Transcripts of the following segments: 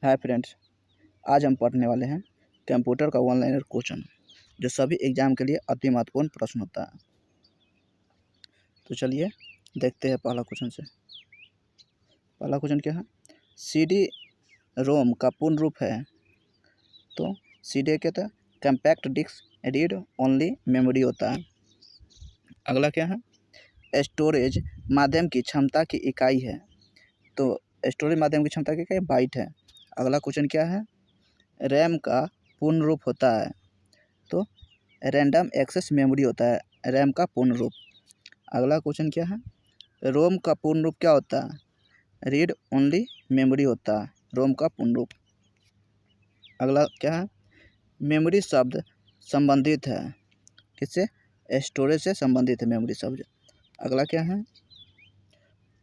Hi friends, आज हम पढ़ने वाले हैं कंप्यूटर का वन लाइनर क्वेश्चन जो सभी एग्जाम के लिए अति महत्वपूर्ण प्रश्न होता है। तो चलिए देखते हैं पहला क्वेश्चन से। पहला क्वेश्चन क्या है? CD रोम का पूर्ण रूप है। तो CD क्या था? Compact disc read only memory होता है। अगला क्या है? स्टोरेज माध्यम की क्षमता की इकाई है। तो स्टोरेज माध्यम की क्षमता की इकाई बाइट है। अगला क्वेश्चन क्या है? रैम का पूर्ण रूप होता है। तो रैंडम एक्सेस मेमोरी होता है रैम का पूर्ण रूप। अगला क्वेश्चन क्या है? रोम का पूर्ण रूप क्या होता है? रीड ओनली मेमोरी होता है रोम का पूर्ण रूप। अगला क्या है? मेमोरी शब्द संबंधित है किससे? स्टोरेज से संबंधित है मेमोरी शब्द। अगला क्या है?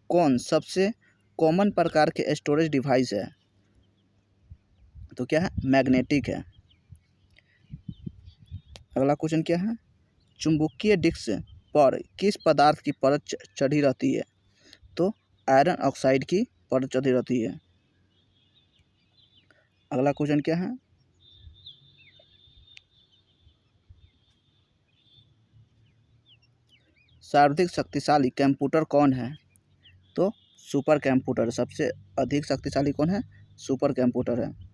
कौन सबसे कॉमन प्रकार के स्टोरेज डिवाइस है? तो क्या है? मैग्नेटिक है। अगला क्वेश्चन क्या है? चुंबकीय डिस्क पर किस पदार्थ की परत चढ़ी रहती है? तो आयरन ऑक्साइड की परत चढ़ी रहती है। अगला क्वेश्चन क्या है? सर्वाधिक शक्तिशाली कंप्यूटर कौन है? तो सुपर कंप्यूटर। सबसे अधिक शक्तिशाली कौन है? सुपर कंप्यूटर है।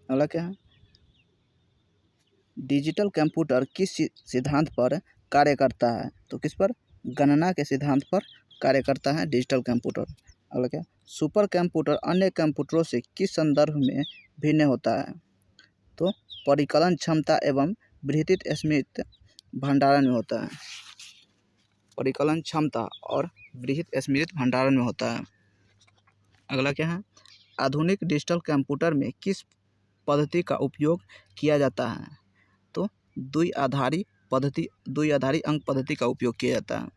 अगला क्या है? डिजिटल कंप्यूटर किस सिद्धांत पर कार्य करता है? तो किस पर? गणना के सिद्धांत पर कार्य करता है डिजिटल कंप्यूटर। अगला क्या? सुपर कंप्यूटर अन्य कंप्यूटरों से किस संदर्भ में भिन्न होता है? तो परिकलन क्षमता एवं वृहत स्मृति भंडारण में होता है। परिकलन क्षमता और वृहत स्मृति भंडारण में होता है। अगला क्या है? आधुनिक डिजिटल कंप्यूटर में किस पद्धति का उपयोग किया जाता है? तो द्विआधारी अंक पद्धति का उपयोग किया जाता है।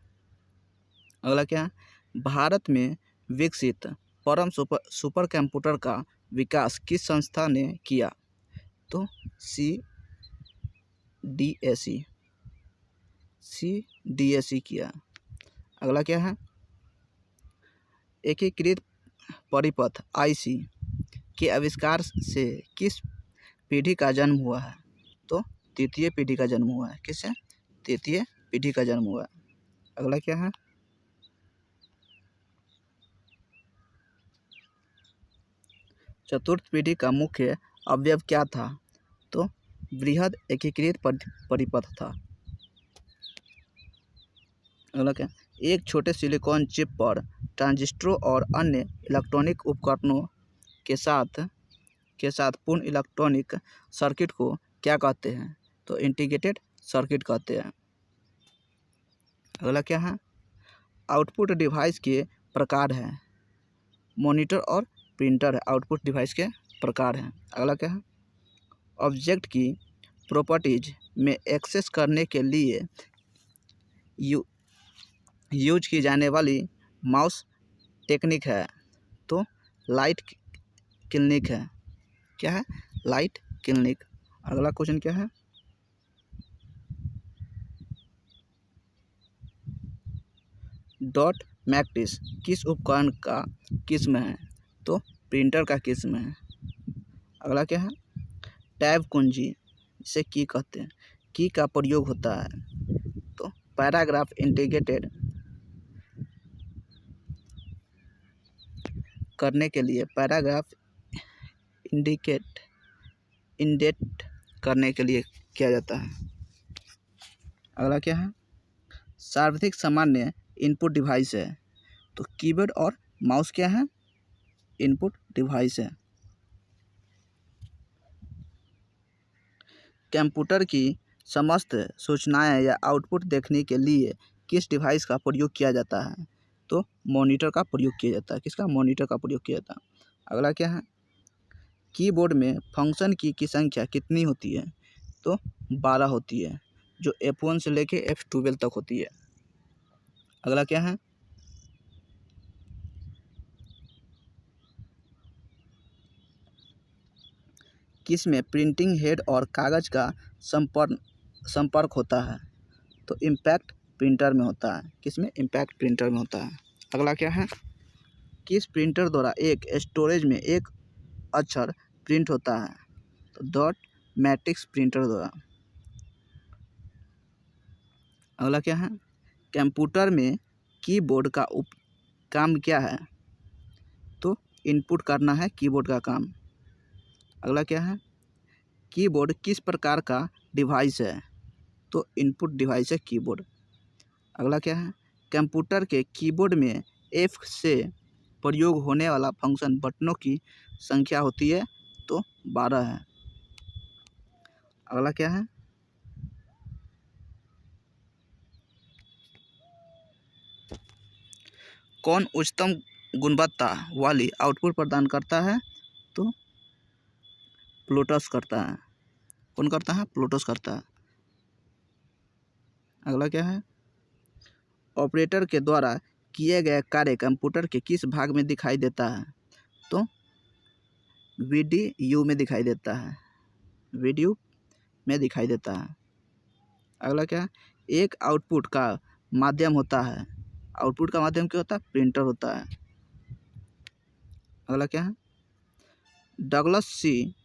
अगला क्या है? भारत में विकसित परम सुपर कंप्यूटर का विकास किस संस्था ने किया? तो CDSE किया। अगला क्या है? एकीकृत परिपथ IC के आविष्कार से किस पीढ़ी का जन्म हुआ है? तो तृतीय पीढ़ी का जन्म हुआ है। किससे? तृतीय पीढ़ी का जन्म हुआ है। अगला क्या है? चतुर्थ पीढ़ी का मुख्य अवयव क्या था? तो बृहद एकीकृत परिपथ था। अगला क्या? एक छोटे सिलिकॉन चिप पर ट्रांजिस्टरों और अन्य इलेक्ट्रॉनिक उपकरणों के साथ पूर्ण इलेक्ट्रॉनिक सर्किट को क्या कहते हैं? तो इंटीग्रेटेड सर्किट कहते हैं। अगला क्या है? आउटपुट डिवाइस के प्रकार हैं। मॉनिटर और प्रिंटर आउटपुट डिवाइस के प्रकार हैं। अगला क्या है? ऑब्जेक्ट की प्रॉपर्टीज में एक्सेस करने के लिए यूज की जाने वाली माउस टेक्निक है। तो लाइट क्लिनिक है। क्या है? Light clinic. अगला क्वेश्चन क्या है? डॉट मैट्रिक्स किस उपकरण का किस्म है? तो प्रिंटर का किस्म है। अगला क्या है? टैब कुंजी इसे की कहते हैं। की का प्रयोग होता है तो पैराग्राफ इंटीग्रेटेड करने के लिए पैराग्राफ इंडेट करने के लिए किया जाता है। अगला क्या है? सर्वाधिक सामान्य इनपुट डिवाइस है। तो कीबोर्ड और माउस क्या है? इनपुट डिवाइस है। कंप्यूटर की समस्त सूचनाएं या आउटपुट देखने के लिए किस डिवाइस का प्रयोग किया जाता है? तो मॉनिटर का प्रयोग किया जाता है। किसका? मॉनिटर का प्रयोग किया जाता है। अगला क्या है? कीबोर्ड में फंक्शन की संख्या कितनी होती है? तो 12 होती है, जो F1 से लेके F12 तक होती है। अगला क्या है? किस में प्रिंटिंग हेड और कागज का संपर्क होता है? तो इम्पैक्ट प्रिंटर में होता है। किसमें? इम्पैक्ट प्रिंटर में होता है। अगला क्या है? किस प्रिंटर द्वारा एक स्टोरेज में एक अक्षर प्रिंट होता है? तो डॉट मैट्रिक्स प्रिंटर द्वारा। अगला क्या है? कंप्यूटर में कीबोर्ड का काम क्या है? तो इनपुट करना है कीबोर्ड का काम। अगला क्या है? कीबोर्ड किस प्रकार का डिवाइस है? तो इनपुट डिवाइस है कीबोर्ड। अगला क्या है? कंप्यूटर के कीबोर्ड में F से प्रयोग होने वाला फंक्शन बटनों की संख्या होती है? तो 12 है। अगला क्या है? कौन उच्चतम गुणवत्ता वाली आउटपुट प्रदान करता है? तो प्लूटस करता है। कौन करता है? प्लूटस करता है। अगला क्या है? ऑपरेटर के द्वारा किए गए कार्य कंप्यूटर के किस भाग में दिखाई देता है? तो VDU में दिखाई देता है। VDU में दिखाई देता है। अगला क्या है? एक आउटपुट का माध्यम होता है। आउटपुट का माध्यम क्या होता है? प्रिंटर होता है। अगला क्या है? डगलस सी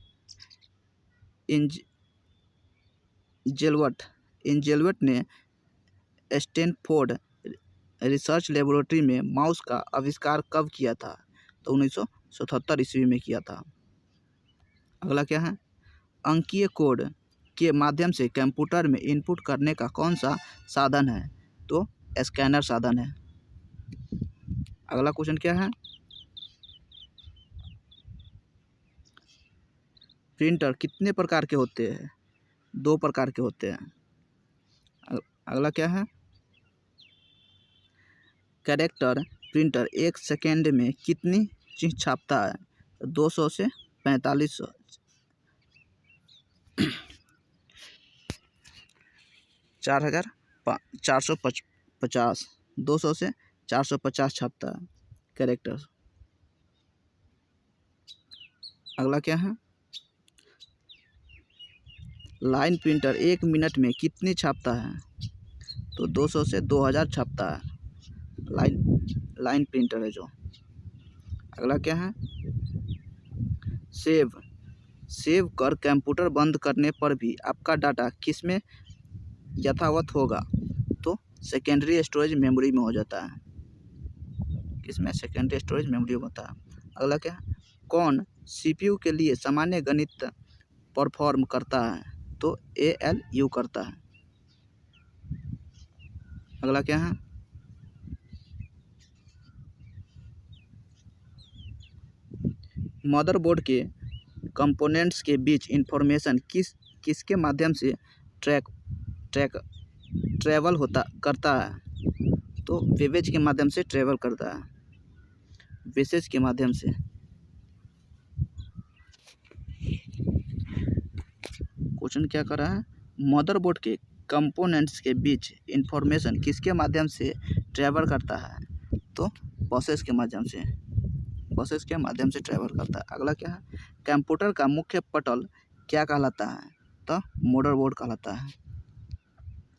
इंजेलवर्ट ने स्टैनफोर्ड रिसर्च लेबोरेटरी में माउस का आविष्कार कब किया था? तो 1977 ईस्वी में किया था। अगला क्या है? अंकीय कोड के माध्यम से कंप्यूटर में इनपुट करने का कौन सा साधन है? तो स्कैनर साधन है। अगला क्वेश्चन क्या है? प्रिंटर कितने प्रकार के होते हैं? 2 प्रकार के होते हैं। अगला क्या है? कैरेक्टर प्रिंटर 1 सेकेंड में कितनी चीज छापता है? 200 से 4500। 4450। 200 से 450 छापता है कैरेक्टर। अगला क्या है? लाइन प्रिंटर 1 मिनट में कितनी छापता है? तो 200 से 2000 छापता है। लाइन प्रिंटर है जो। अगला क्या है? सेव कर कंप्यूटर बंद करने पर भी आपका डाटा किस में यथावत होगा? तो सेकेंडरी स्टोरेज मेमोरी में हो जाता है। किसमें? सेकेंडरी स्टोरेज मेमोरी में होता है। अगला क्या है? कौन CPU के लिए सामान्य गणित परफॉर्म करता है? तो ALU करता है। अगला क्या है? मदरबोर्ड के कंपोनेंट्स के बीच इंफॉर्मेशन किसके माध्यम से ट्रैवल करता है? तो वेवेज के माध्यम से ट्रैवल करता है। वेसेज के माध्यम से। क्वेश्चन क्या कर रहा है? मदरबोर्ड के कंपोनेंट्स के बीच इंफॉर्मेशन किसके माध्यम से ट्रैवल करता है? तो बसेस के माध्यम से। बसेस के माध्यम से ट्रैवल करता है। अगला क्या है? कंप्यूटर का मुख्य पटल क्या कहलाता है? तो मदरबोर्ड कहलाता है।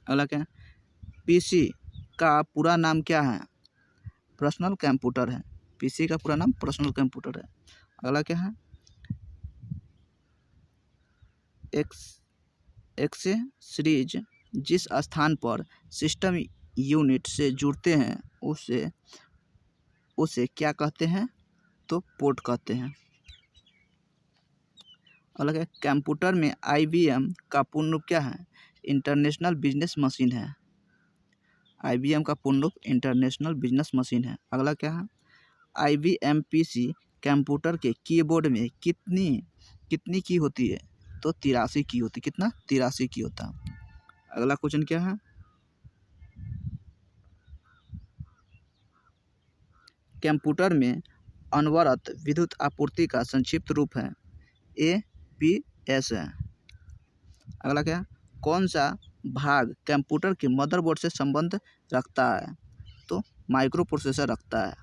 अगला क्या है? PC का पूरा नाम क्या है? पर्सनल कंप्यूटर है। PC का पूरा नाम पर्सनल कंप्यूटर है। अगला क्या है? एक्सेसरीज जिस स्थान पर सिस्टम यूनिट से जुड़ते हैं उसे क्या कहते हैं? तो पोर्ट कहते हैं। अलग है, कंप्यूटर में IBM का पूर्ण रूप क्या है? इंटरनेशनल बिजनेस मशीन है। IBM का पूर्ण रूप इंटरनेशनल बिजनेस मशीन है। अगला क्या है? IBM PC कंप्यूटर के कीबोर्ड में कितनी की होती है? तो 83 की होती। कितना? 83 की होता है। अगला क्वेश्चन क्या है? कंप्यूटर में अनवरत विद्युत आपूर्ति का संक्षिप्त रूप है APS है। अगला क्या? कौन सा भाग कंप्यूटर के मदरबोर्ड से संबंध रखता है? तो माइक्रो प्रोसेसर रखता है।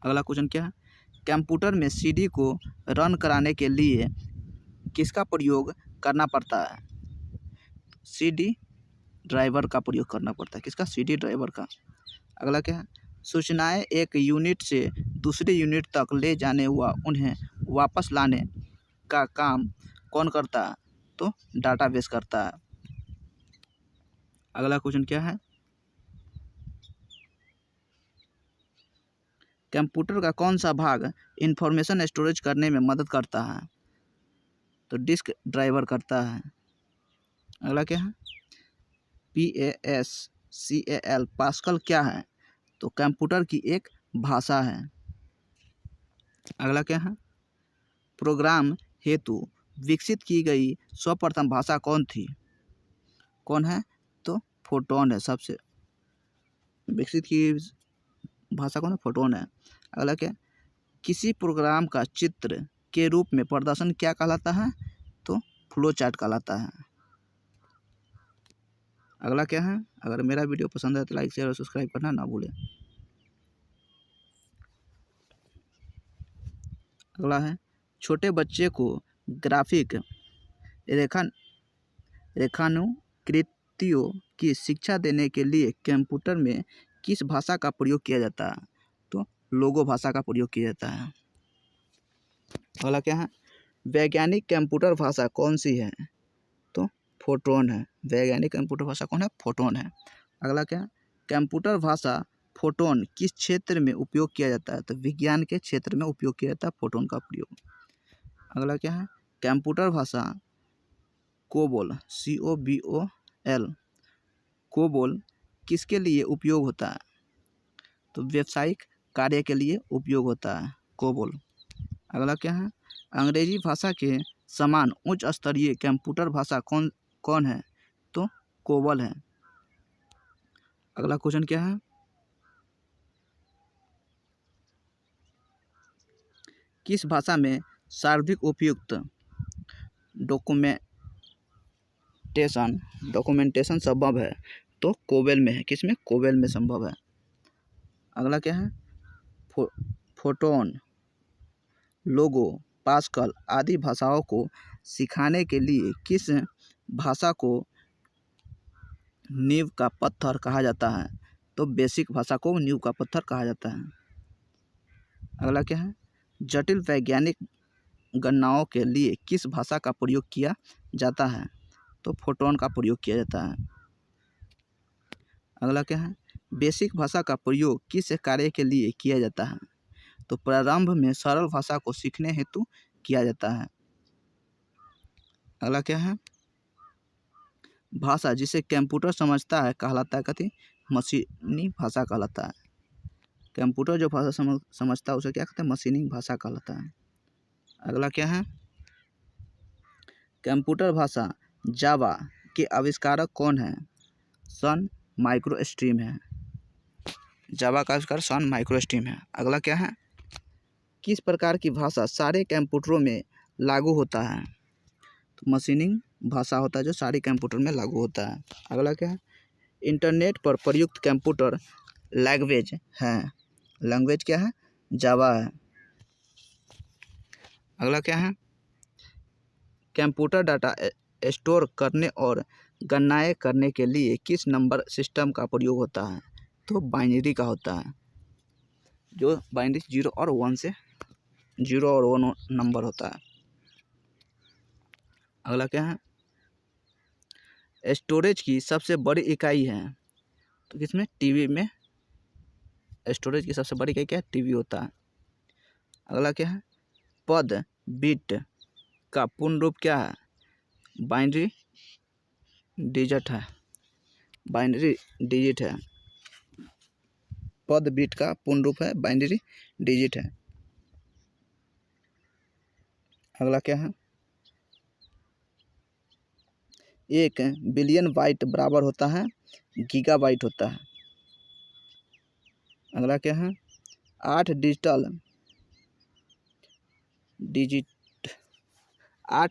अगला क्वेश्चन क्या है? कंप्यूटर में CD को रन कराने के लिए किसका प्रयोग करना पड़ता है? CD ड्राइवर का प्रयोग करना पड़ता है। किसका? CD ड्राइवर का। अगला क्या है? सूचनाएं एक यूनिट से दूसरे यूनिट तक ले जाने व उन्हें वापस लाने का काम कौन करता है? तो डाटाबेस करता है। अगला क्वेश्चन क्या है? कंप्यूटर का कौन सा भाग इंफॉर्मेशन स्टोरेज करने में मदद करता है? तो डिस्क ड्राइवर करता है। अगला क्या है? PASCAL पास्कल क्या है? तो कंप्यूटर की एक भाषा है। अगला क्या है? प्रोग्राम हेतु विकसित की गई सर्वप्रथम भाषा कौन थी? कौन है? तो फोटोन है। सबसे विकसित की भाषा कौन है? फोटोन है। अगला क्या? किसी प्रोग्राम का चित्र के रूप में प्रदर्शन क्या कहलाता है? तो फ्लो चार्ट कहलाता है। अगला क्या है? अगर मेरा वीडियो पसंद है तो लाइक शेयर और सब्सक्राइब करना ना भूलें। अगला है छोटे बच्चे को ग्राफिक रेखानुकृतियों की शिक्षा देने के लिए कंप्यूटर में किस भाषा का प्रयोग किया जाता है? तो लोगो भाषा का प्रयोग किया जाता है। अगला क्या है? वैज्ञानिक कंप्यूटर भाषा कौन सी है? तो फोटोन है। वैज्ञानिक कंप्यूटर भाषा कौन है? फोटोन है। अगला क्या है? कंप्यूटर भाषा फोटोन किस क्षेत्र में उपयोग किया जाता है? तो विज्ञान के क्षेत्र में उपयोग किया जाता है फोटोन का प्रयोग। अगला क्या है? कंप्यूटर भाषा कोबोल COBOL कोबोल किसके लिए उपयोग होता है? तो व्यावसायिक कार्य के लिए उपयोग होता है कोबोल। अगला क्या है? अंग्रेजी भाषा के समान उच्च स्तरीय कंप्यूटर भाषा कौन है? तो कोबोल है। अगला क्वेश्चन क्या है? किस भाषा में सर्वाधिक उपयुक्त डॉक्यूमेंटेशन संभव है? तो कोबोल में है। किसमें? कोबोल में संभव है। अगला क्या है? फोटोन, लोगो, पास्कल आदि भाषाओं को सिखाने के लिए किस भाषा को नींव का पत्थर कहा जाता है? तो बेसिक भाषा को नींव का पत्थर कहा जाता है। अगला क्या है? जटिल वैज्ञानिक गणनाओं के लिए किस भाषा का प्रयोग किया जाता है? तो फोटोन का प्रयोग किया जाता है। अगला क्या है? बेसिक भाषा का प्रयोग किस कार्य के लिए किया जाता है? तो प्रारंभ में सरल भाषा को सीखने हेतु किया जाता है। अगला क्या है? भाषा जिसे कंप्यूटर समझता है कहलाता है कथी? मशीनी भाषा कहलाता है। कंप्यूटर जो भाषा समझता है उसे क्या कहते हैं? मशीनी भाषा कहलाता है। अगला क्या है? कंप्यूटर भाषा जावा के आविष्कारक कौन है? सन माइक्रोस्ट्रीम है। जावा का आविष्कार सन माइक्रोस्ट्रीम है। अगला क्या है? किस प्रकार की भाषा सारे कंप्यूटरों में लागू होता है? तो मशीनिंग भाषा होता है जो सारे कंप्यूटर में लागू होता है। अगला क्या है? इंटरनेट पर प्रयुक्त कंप्यूटर लैंग्वेज है। लैंग्वेज क्या है? जावा है। अगला क्या है? कंप्यूटर डाटा स्टोर करने और गणनाएं करने के लिए किस नंबर सिस्टम का प्रयोग होता है? तो बाइनरी का होता है। जो बाइनरी 0 और 1 नंबर होता है। अगला क्या है? स्टोरेज की सबसे बड़ी इकाई है। तो किसमें? टीवी में स्टोरेज की सबसे बड़ी इकाई क्या है? टीवी होता है। अगला क्या है? पद बिट का पूर्ण रूप क्या है? बाइनरी डिजिट है। बाइनरी डिजिट है। पद बिट का पूर्ण रूप है बाइनरी डिजिट है। अगला क्या है? 1 बिलियन बाइट बराबर होता है गीगाबाइट होता है। अगला क्या है? 8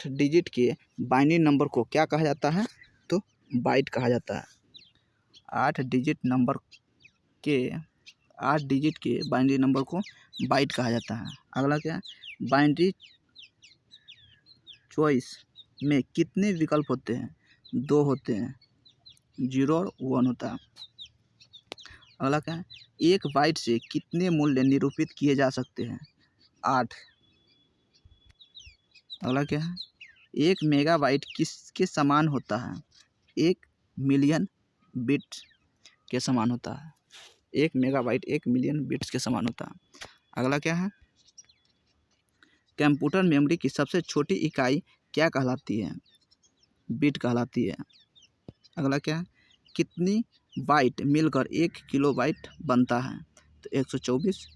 डिजिट के बाइनरी नंबर को क्या कहा जाता है? तो बाइट कहा जाता है। 8 डिजिट के बाइनरी नंबर को बाइट कहा जाता है। अगला क्या है? बाइनरी चॉइस में कितने विकल्प होते हैं? 2 होते हैं। 0 और 1 होता है। अगला क्या है, 1 बाइट से कितने मूल्य निरूपित किए जा सकते हैं? 8। अगला क्या है, 1 मेगाबाइट किसके समान होता है? 1 मिलियन बिट्स के समान होता है। 1 मेगाबाइट 1 मिलियन बिट्स के समान होता है। अगला क्या है, कंप्यूटर मेमोरी की सबसे छोटी इकाई क्या कहलाती है? बिट कहलाती है। अगला क्या है, कितनी बाइट मिलकर 1 किलोबाइट बनता है? तो 124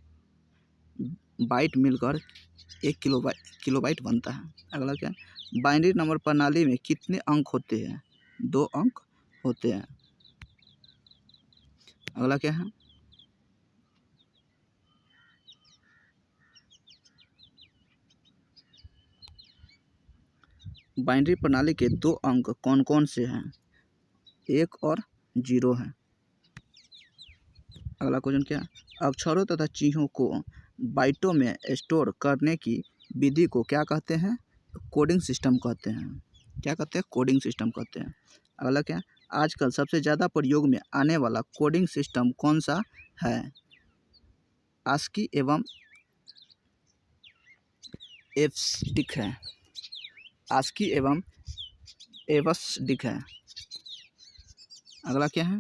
बाइट मिलकर 1 किलोबाइट बनता है। अगला क्या है, बाइनरी नंबर प्रणाली में कितने अंक होते हैं? 2 अंक होते हैं। अगला क्या है, बाइनरी प्रणाली के 2 अंक कौन कौन से हैं? 1 और 0 है। अगला क्वेश्चन क्या है, अक्षरों तथा चिन्हों को बाइटों में स्टोर करने की विधि को क्या कहते हैं? कोडिंग सिस्टम कहते हैं। क्या कहते हैं? कोडिंग सिस्टम कहते हैं। अगला क्या है, आजकल सबसे ज़्यादा प्रयोग में आने वाला कोडिंग सिस्टम कौन सा है? आस्की एवं एवस्टिक है। आस्की एवं एवस्टिक है। अगला क्या है,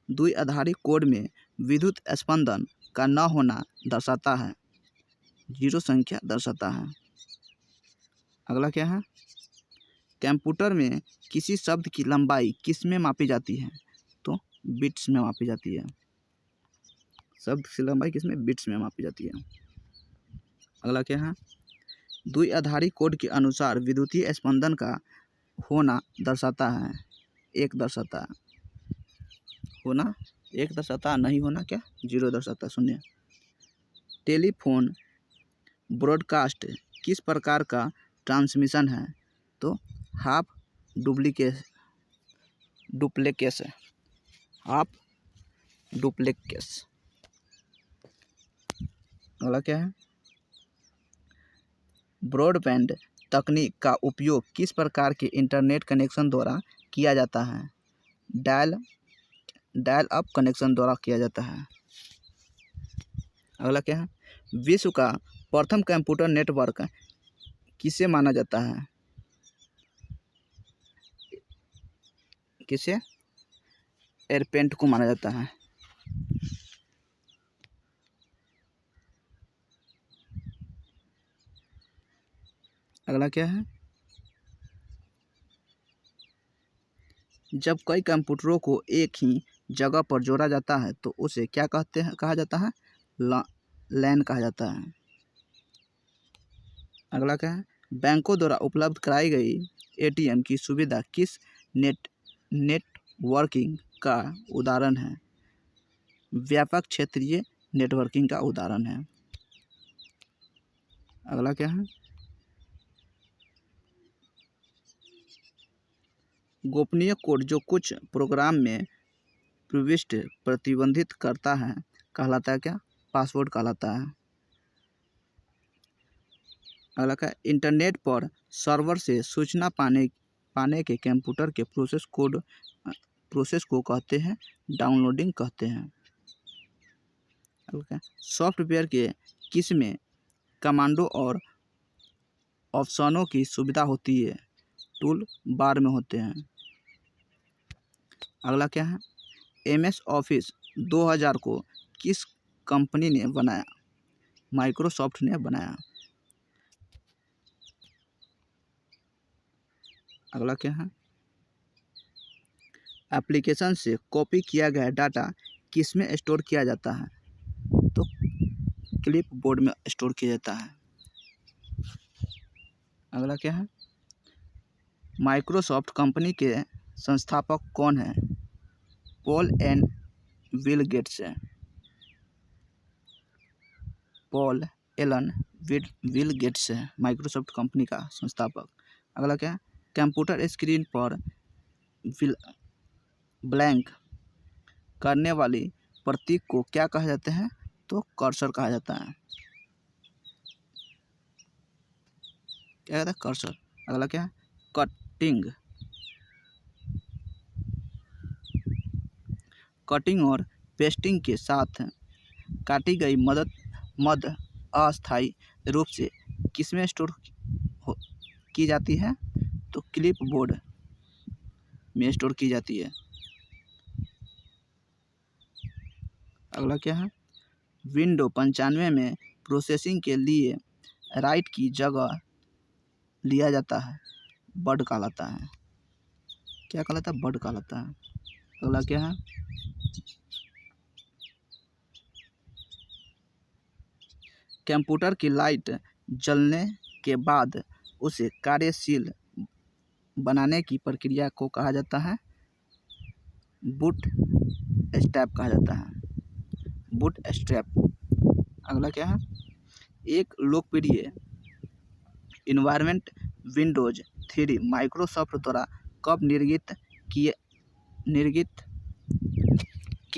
द्विआधारी कोड में विद्युत स्पंदन का न होना दर्शाता है? 0 संख्या दर्शाता है। अगला क्या है, कंप्यूटर में किसी शब्द की लंबाई किस में मापी जाती है? तो बिट्स में मापी जाती है। शब्द की लंबाई किस में? बिट्स में मापी जाती है। अगला क्या है, द्विआधारी कोड के अनुसार विद्युतीय स्पंदन का होना दर्शाता है? 1 दर्शाता है। होना 1 दर्शाता है, नहीं होना क्या? 0 दर्शाता है। शून्य। टेलीफोन ब्रॉडकास्ट किस प्रकार का ट्रांसमिशन है? तो हाफ डुप्लेकेस है। हाफ डुप्लेकेस। अगला क्या है, ब्रॉडबैंड तकनीक का उपयोग किस प्रकार के इंटरनेट कनेक्शन द्वारा किया जाता है? डायल अप कनेक्शन द्वारा किया जाता है। अगला क्या है, विश्व का प्रथम कंप्यूटर नेटवर्क किसे माना जाता है? किसे? एयरपेंट को माना जाता है। अगला क्या है, जब कई कंप्यूटरों को एक ही जगह पर जोड़ा जाता है तो उसे क्या कहा जाता है? लैन कहा जाता है। अगला क्या है, बैंकों द्वारा उपलब्ध कराई गई एटीएम की सुविधा किस नेटवर्किंग का उदाहरण है? व्यापक क्षेत्रीय नेटवर्किंग का उदाहरण है। अगला क्या है, गोपनीय कोड जो कुछ प्रोग्राम में प्रविष्टि प्रतिबंधित करता है कहलाता है क्या? पासवर्ड कहलाता है। अगला क्या, इंटरनेट पर सर्वर से सूचना पाने के कंप्यूटर के प्रोसेस को कहते हैं डाउनलोडिंग कहते हैं। अगला, सॉफ्टवेयर के किस में कमांडो और ऑप्शनों की सुविधा होती है? टूल बार में होते हैं। अगला क्या है, MS ऑफिस 2000 को किस कंपनी ने बनाया? माइक्रोसॉफ्ट ने बनाया। अगला क्या है, एप्लीकेशन से कॉपी किया गया डाटा किस में स्टोर किया जाता है? तो क्लिप बोर्ड में स्टोर किया जाता है। अगला क्या है, माइक्रोसॉफ्ट कंपनी के संस्थापक कौन है? पॉल एंड विल गेट्स है। पॉल एलन विल गेट्स है माइक्रोसॉफ्ट कंपनी का संस्थापक। अगला क्या है, कंप्यूटर स्क्रीन पर ब्लैंक करने वाली प्रतीक को क्या कहा जाता है? तो कर्सर कहा जाता है। क्या कहता है? कर्सर। अगला क्या है, कटिंग कटिंग और पेस्टिंग के साथ काटी गई मद अस्थायी रूप से किसमें स्टोर की जाती है? तो क्लिपबोर्ड में स्टोर की जाती है। अगला क्या है? विंडो 95 में प्रोसेसिंग के लिए राइट की जगह लिया जाता है, बर्ड कहलाता है। क्या कहलाता है? बर्ड कहलाता है। अगला क्या है? कंप्यूटर की लाइट जलने के बाद उसे कार्यशील बनाने की प्रक्रिया को कहा जाता है? बूट स्ट्रैप कहा जाता है। Boot strap. अगला क्या है? एक लोकप्रिय इन्वायरमेंट विंडोज 3 माइक्रोसॉफ्ट द्वारा कब निर्मित की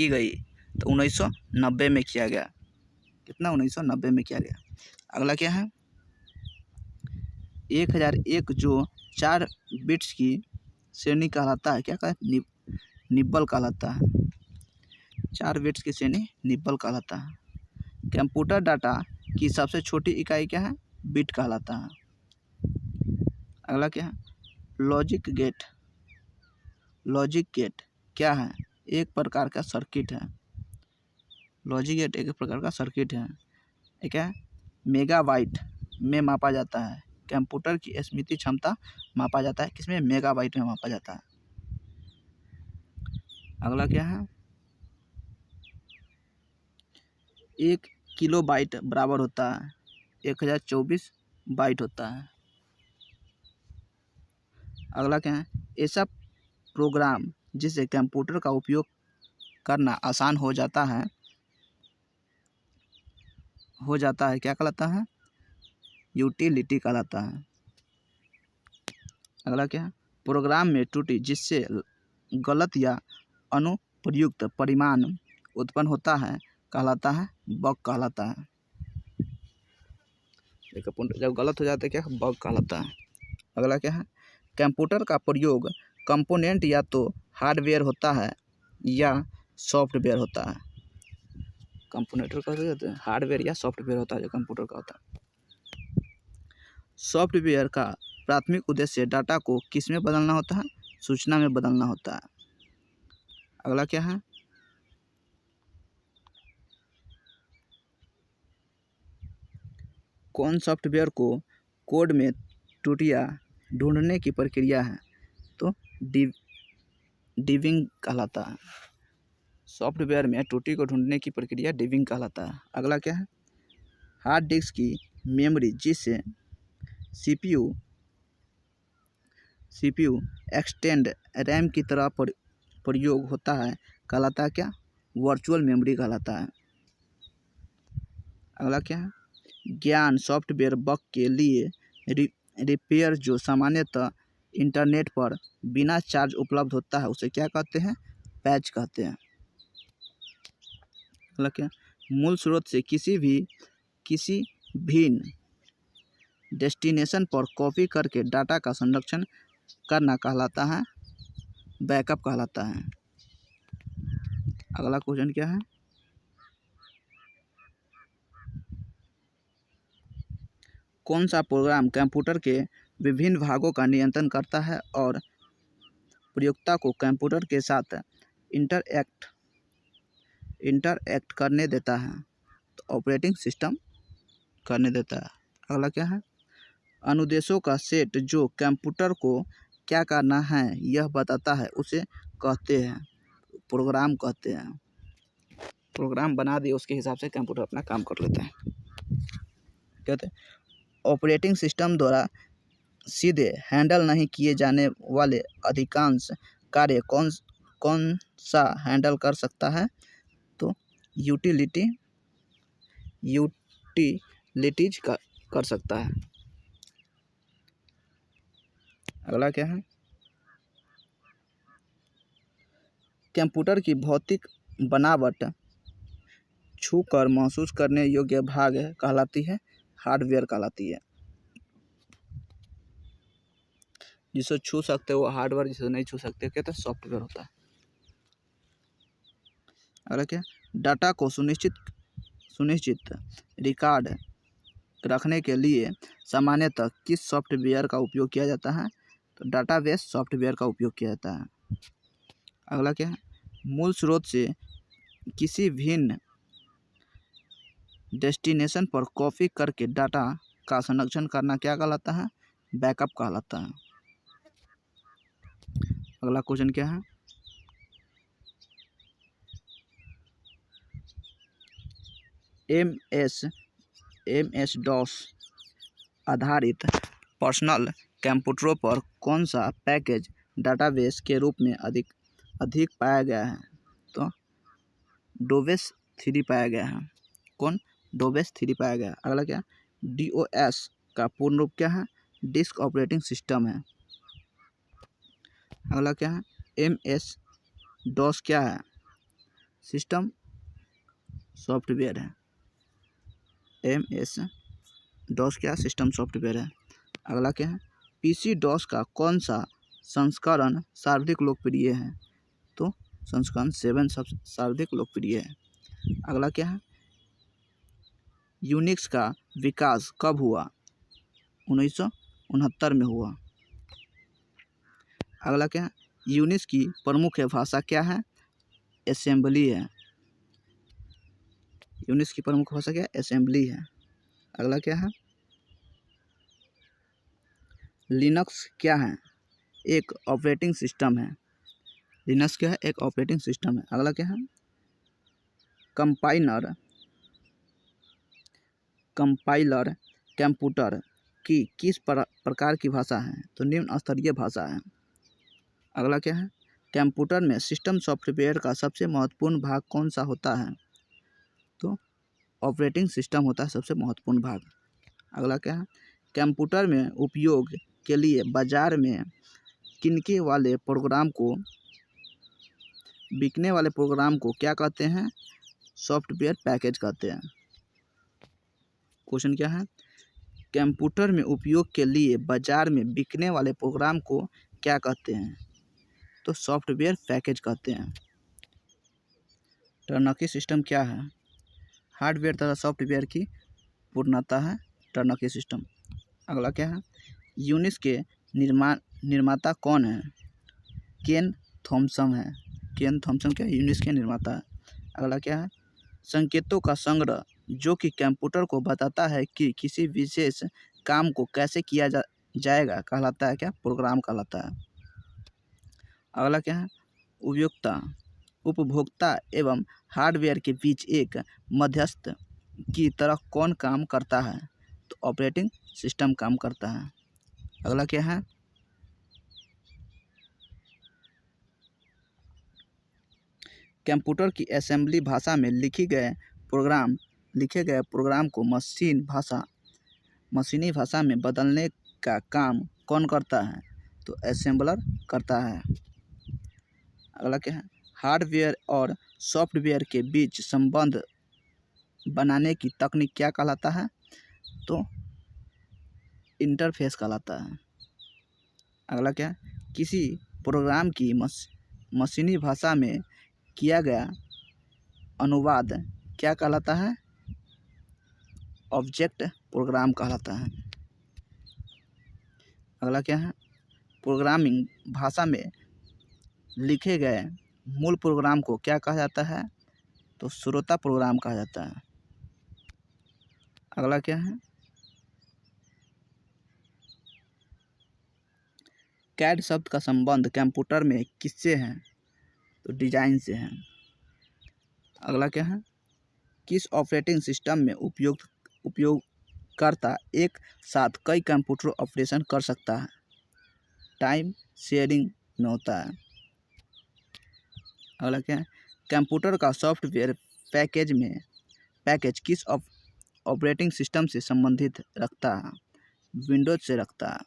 गई? तो 1990 में किया गया। कितना? 1990 में किया गया। अगला क्या है? 1001 जो 4 बिट्स की श्रेणी कहलाता है। क्या कहता है? निब्बल कहलाता है। 4 बिट्स की श्रेणी निब्बल कहलाता है। कंप्यूटर डाटा की सबसे छोटी इकाई क्या है? बिट कहलाता है। अगला क्या है? Logic gate. लॉजिक गेट क्या है? एक प्रकार का सर्किट है। लॉजिक गेट एक प्रकार का सर्किट है। एक है मेगाबाइट में मापा जाता है। कंप्यूटर की स्मृति क्षमता मापा जाता है किसमें? मेगाबाइट में मापा जाता है। अगला क्या है? 1 किलोबाइट बराबर होता है 1024 बाइट होता है। अगला क्या है? ऐसा प्रोग्राम जिससे कंप्यूटर का उपयोग करना आसान हो जाता है क्या कहलाता है? यूटिलिटी कहलाता है। अगला क्या है? प्रोग्राम में त्रुटि जिससे गलत या अनुप्रयुक्त परिणाम उत्पन्न होता है कहलाता है? बग कहलाता है। जब गलत हो जाता है क्या? बग कहलाता है। अगला क्या है? कंप्यूटर का प्रयोग कंपोनेंट या तो हार्डवेयर होता है या सॉफ्टवेयर होता है। कंप्यूटर का हार्डवेयर या सॉफ्टवेयर होता है जो कंप्यूटर का होता है। सॉफ्टवेयर का प्राथमिक उद्देश्य डाटा को किस में बदलना होता है? सूचना में बदलना होता है। अगला क्या है? कौन सॉफ्टवेयर को कोड में त्रुटियां ढूंढने की प्रक्रिया है? तो डिबिंग कहलाता है। सॉफ्टवेयर में त्रुटि को ढूंढने की प्रक्रिया डिबिंग कहलाता है। अगला क्या है? हार्ड डिस्क की मेमोरी जिससे सीपीयू एक्सटेंड रैम की तरह प्रयोग होता है कहलाता है क्या? वर्चुअल मेमोरी कहलाता है। अगला क्या है? ज्ञान सॉफ्टवेयर बग के लिए रिपेयर जो सामान्यतः इंटरनेट पर बिना चार्ज उपलब्ध होता है उसे क्या कहते हैं? पैच कहते हैं। अगला क्या? मूल स्रोत से किसी भिन्न डेस्टिनेशन पर कॉपी करके डाटा का संरक्षण करना कहलाता है? बैकअप कहलाता है। अगला क्वेश्चन क्या है? कौन सा प्रोग्राम कंप्यूटर के विभिन्न भागों का नियंत्रण करता है और प्रयोक्ता को कंप्यूटर के साथ इंटरएक्ट करने देता है? तो ऑपरेटिंग सिस्टम करने देता है। अगला क्या है? अनुदेशों का सेट जो कंप्यूटर को क्या करना है यह बताता है उसे कहते हैं प्रोग्राम कहते हैं। प्रोग्राम बना दिए उसके हिसाब से कंप्यूटर अपना काम कर लेता है। कहते हैं ऑपरेटिंग सिस्टम द्वारा सीधे हैंडल नहीं किए जाने वाले अधिकांश कार्य कौन सा हैंडल कर सकता है? तो यूटिलिटीज कर सकता है। अगला क्या है? कंप्यूटर की भौतिक बनावट छूकर महसूस करने योग्य भाग कहलाती है? हार्डवेयर कहलाती है। जिसे छू सकते हो हार्डवेयर, जिसे नहीं छू सकते कहते हैं सॉफ्टवेयर होता है। अगला क्या, डाटा को सुनिश्चित रिकॉर्ड रखने के लिए सामान्यतः किस सॉफ्टवेयर का उपयोग किया जाता है? तो डाटाबेस सॉफ्टवेयर का उपयोग किया जाता है। अगला क्या है, मूल स्रोत से किसी भिन्न डेस्टिनेशन पर कॉपी करके डाटा का संरक्षण करना क्या कहलाता है? बैकअप कहलाता है। अगला क्वेश्चन क्या है, MS DOS आधारित पर्सनल कंप्यूटरों पर कौन सा पैकेज डाटाबेस के रूप में अधिक पाया गया है? तो डोबेस 3 पाया गया है। कौन? डोबेस 3 पाया गया। अगला क्या, DOS का पूर्ण रूप क्या है? डिस्क ऑपरेटिंग सिस्टम है। अगला क्या है, MS DOS क्या है? सिस्टम सॉफ्टवेयर है। MS DOS क्या, सिस्टम सॉफ्टवेयर है। अगला क्या है, PC DOS का कौन सा संस्करण सर्वाधिक लोकप्रिय है? तो संस्करण 7 सर्वाधिक लोकप्रिय है। अगला क्या है, यूनिक्स का विकास कब हुआ? 1969 में हुआ। अगला क्या है, यूनिक्स की प्रमुख भाषा क्या है? असेंबली है। यूनिक्स की प्रमुख भाषा क्या है? असेंबली है। अगला क्या है, लिनक्स क्या है? एक ऑपरेटिंग सिस्टम है। लिनक्स क्या है? एक ऑपरेटिंग सिस्टम है। अगला क्या है, कंपाइलर कंप्यूटर की किस प्रकार की भाषा है? तो निम्न स्तरीय भाषा है। अगला क्या है, कंप्यूटर में सिस्टम सॉफ्टवेयर का सबसे महत्वपूर्ण भाग कौन सा होता है? तो ऑपरेटिंग सिस्टम होता है सबसे महत्वपूर्ण भाग। अगला क्या है, कंप्यूटर में उपयोग के लिए बाजार में बिकने वाले प्रोग्राम को क्या कहते हैं? सॉफ्टवेयर पैकेज कहते हैं। क्वेश्चन क्या है, कंप्यूटर में उपयोग के लिए बाजार में बिकने वाले प्रोग्राम को क्या कहते हैं? तो सॉफ्टवेयर पैकेज कहते हैं। टर्नकी सिस्टम क्या है? हार्डवेयर तथा सॉफ्टवेयर की पूर्णता है टर्नकी सिस्टम। अगला क्या है, यूनिक्स के निर्माता कौन है? केन थॉमसन है। केन थॉमसन क्या है? यूनिक्स के निर्माता है। अगला क्या है, संकेतों का संग्रह जो कि कंप्यूटर को बताता है कि किसी विशेष काम को कैसे किया जाएगा कहलाता है क्या? प्रोग्राम कहलाता है। अगला क्या है, उपभोक्ता एवं हार्डवेयर के बीच एक मध्यस्थ की तरह कौन काम करता है? तो ऑपरेटिंग सिस्टम काम करता है। अगला क्या है, कंप्यूटर की असेंबली भाषा में लिखे गए प्रोग्राम को मशीनी भाषा में बदलने का काम कौन करता है? तो असेंबलर करता है। अगला क्या है, हार्डवेयर और सॉफ्टवेयर के बीच संबंध बनाने की तकनीक क्या कहलाता है? तो इंटरफेस कहलाता है। अगला क्या है, किसी प्रोग्राम की मशीनी भाषा में किया गया अनुवाद क्या कहलाता है? ऑब्जेक्ट प्रोग्राम कहलाता है। अगला क्या है, प्रोग्रामिंग भाषा में लिखे गए मूल प्रोग्राम को क्या कहा जाता है? तो श्रोता प्रोग्राम कहा जाता है। अगला क्या है, कैड शब्द का संबंध कंप्यूटर में किससे है? तो डिजाइन से है। अगला क्या है, किस ऑपरेटिंग सिस्टम में उपयोगकर्ता एक साथ कई कंप्यूटर ऑपरेशन कर सकता है? टाइम शेयरिंग में होता है। अगला क्या है, कंप्यूटर का सॉफ्टवेयर पैकेज किस ऑपरेटिंग सिस्टम से संबंधित रखता है? विंडोज से रखता है।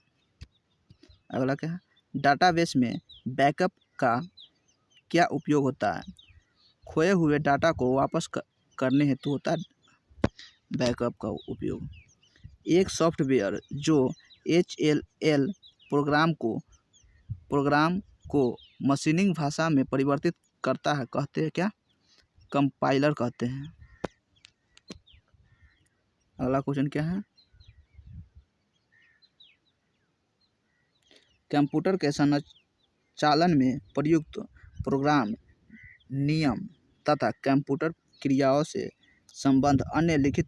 अगला क्या है, डाटाबेस में बैकअप का क्या उपयोग होता है? खोए हुए डाटा को वापस करने हेतु होता है बैकअप का उपयोग। एक सॉफ्टवेयर जो HLL प्रोग्राम को मशीनिंग भाषा में परिवर्तित करता है कहते हैं क्या? कंपाइलर कहते हैं। अगला क्वेश्चन क्या है, कंप्यूटर के संचालन में प्रयुक्त प्रोग्राम, नियम तथा कंप्यूटर क्रियाओं से संबद्ध अन्य लिखित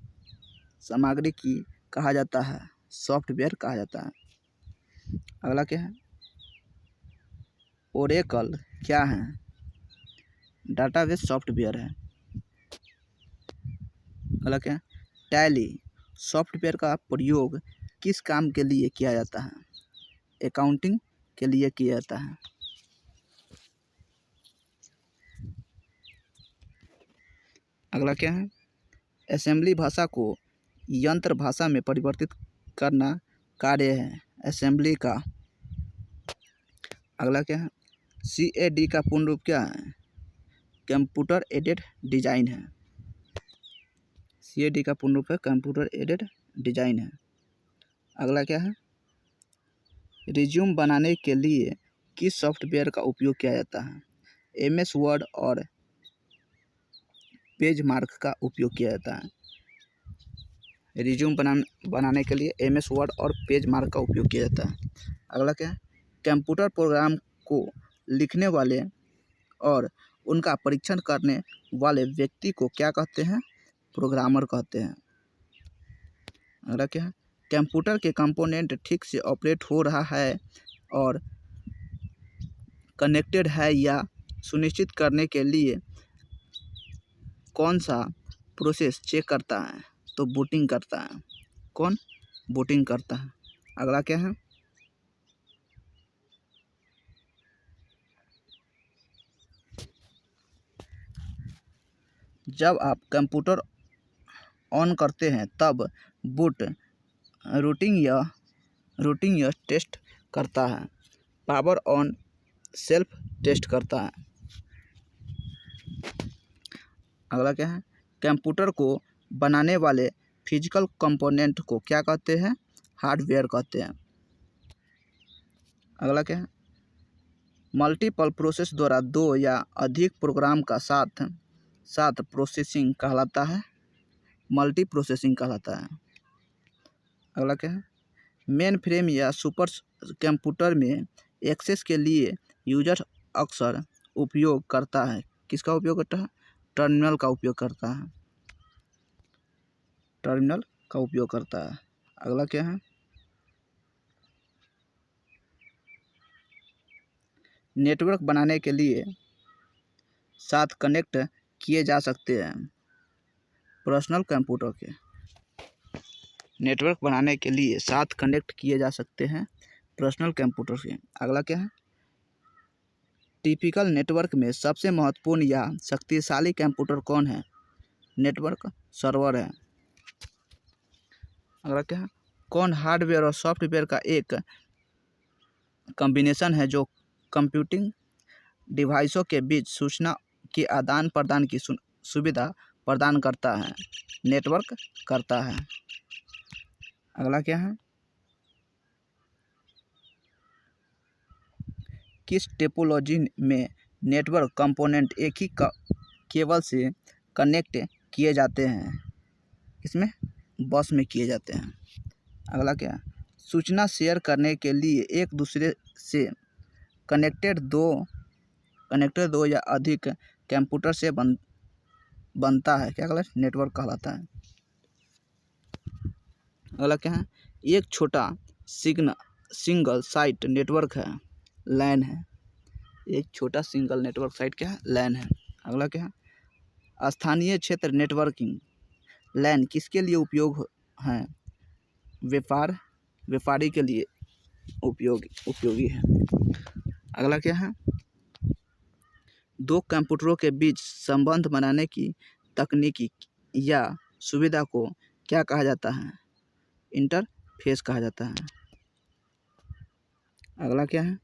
सामग्री की कहा जाता है, सॉफ्टवेयर कहा जाता है। अगला क्या है, ओरेकल क्या है, डाटाबेस सॉफ्टवेयर है। अगला क्या है, टैली सॉफ्टवेयर का प्रयोग किस काम के लिए किया जाता है, अकाउंटिंग के लिए किया जाता है। अगला क्या है, असेंबली भाषा को यंत्र भाषा में परिवर्तित करना कार्य है असेंबली का। अगला क्या है, CAD का पूर्ण रूप क्या है, कंप्यूटर एडेड डिजाइन है। CAD का पूर्ण रूप है कंप्यूटर एडेड डिजाइन है। अगला क्या है, रिज्यूम बनाने के लिए किस सॉफ्टवेयर का उपयोग किया जाता है, MS वर्ड और पेज मार्क का उपयोग किया जाता है। रिज्यूम बनाने के लिए MS वर्ड और पेज मार्क का उपयोग किया जाता है। अगला क्या है, कंप्यूटर प्रोग्राम को लिखने वाले और उनका परीक्षण करने वाले व्यक्ति को क्या कहते हैं, प्रोग्रामर कहते हैं। अगला क्या है, कंप्यूटर के कंपोनेंट ठीक से ऑपरेट हो रहा है और कनेक्टेड है या सुनिश्चित करने के लिए कौन सा प्रोसेस चेक करता है, तो बूटिंग करता है। कौन, बूटिंग करता है। अगला क्या है, जब आप कंप्यूटर ऑन करते हैं तब बूट रूटिंग या टेस्ट करता है, पावर ऑन सेल्फ टेस्ट करता है। अगला क्या है, कंप्यूटर को बनाने वाले फिजिकल कंपोनेंट को क्या कहते हैं, हार्डवेयर कहते हैं। अगला क्या है, मल्टीपल प्रोसेस द्वारा दो या अधिक प्रोग्राम का साथ प्रोसेसिंग कहलाता है, मल्टी प्रोसेसिंग कहलाता है। अगला क्या है, मेन फ्रेम या सुपर कंप्यूटर में एक्सेस के लिए यूजर अक्सर उपयोग करता है, किसका उपयोग करता है, टर्मिनल का उपयोग करता है, टर्मिनल का उपयोग करता है। अगला क्या है, नेटवर्क बनाने के लिए साथ कनेक्ट किए जा सकते हैं, पर्सनल कंप्यूटर के नेटवर्क बनाने के लिए साथ कनेक्ट किए जा सकते हैं पर्सनल कंप्यूटर से। अगला क्या है, टिपिकल नेटवर्क में सबसे महत्वपूर्ण या शक्तिशाली कंप्यूटर कौन है, नेटवर्क सर्वर है। अगला क्या है, कौन हार्डवेयर और सॉफ्टवेयर का एक कॉम्बिनेशन है जो कंप्यूटिंग डिवाइसों के बीच सूचना के आदान प्रदान की सुविधा प्रदान करता है, नेटवर्क करता है। अगला क्या है, किस टोपोलॉजी में नेटवर्क कंपोनेंट एक ही केबल से कनेक्ट किए जाते हैं, इसमें बस में किए जाते हैं। अगला क्या है, सूचना शेयर करने के लिए एक दूसरे से कनेक्टेड दो या अधिक कंप्यूटर से बनता है, क्या कहलाता है, नेटवर्क कहलाता है। अगला क्या है, एक छोटा सिंगल साइट नेटवर्क है, लैन है। एक छोटा सिंगल नेटवर्क साइट क्या है, लैन है। अगला क्या है, स्थानीय क्षेत्र नेटवर्किंग लैन किसके लिए उपयोग है, व्यापारी के लिए उपयोगी है। अगला क्या है, दो कंप्यूटरों के बीच संबंध बनाने की तकनीकी या सुविधा को क्या कहा जाता है, इंटरफेस कहा जाता है। अगला क्या है,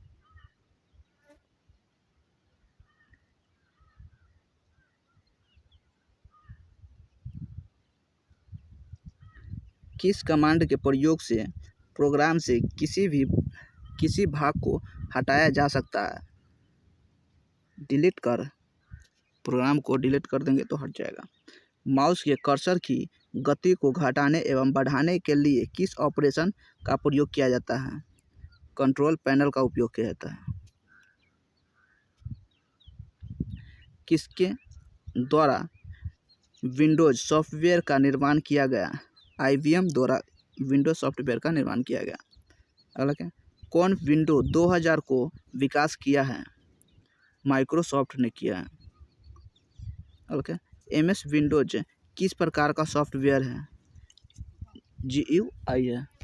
किस कमांड के प्रयोग से प्रोग्राम से किसी भाग को हटाया जा सकता है, डिलीट कर प्रोग्राम को डिलीट कर देंगे तो हट जाएगा। माउस के कर्सर की गति को घटाने एवं बढ़ाने के लिए किस ऑपरेशन का प्रयोग किया जाता है? कंट्रोल पैनल का उपयोग किया जाता है। किसके द्वारा विंडोज सॉफ्टवेयर का निर्माण किया गया? IBM द्वारा विंडोज सॉफ्टवेयर का निर्माण किया गया। अगला क्या? कौन विंडो 2000 को विकास किया है? माइक्रोसॉफ्ट ने किया है। अगला क्या? MS विंडोज किस प्रकार का सॉफ्टवेयर है? GUI है।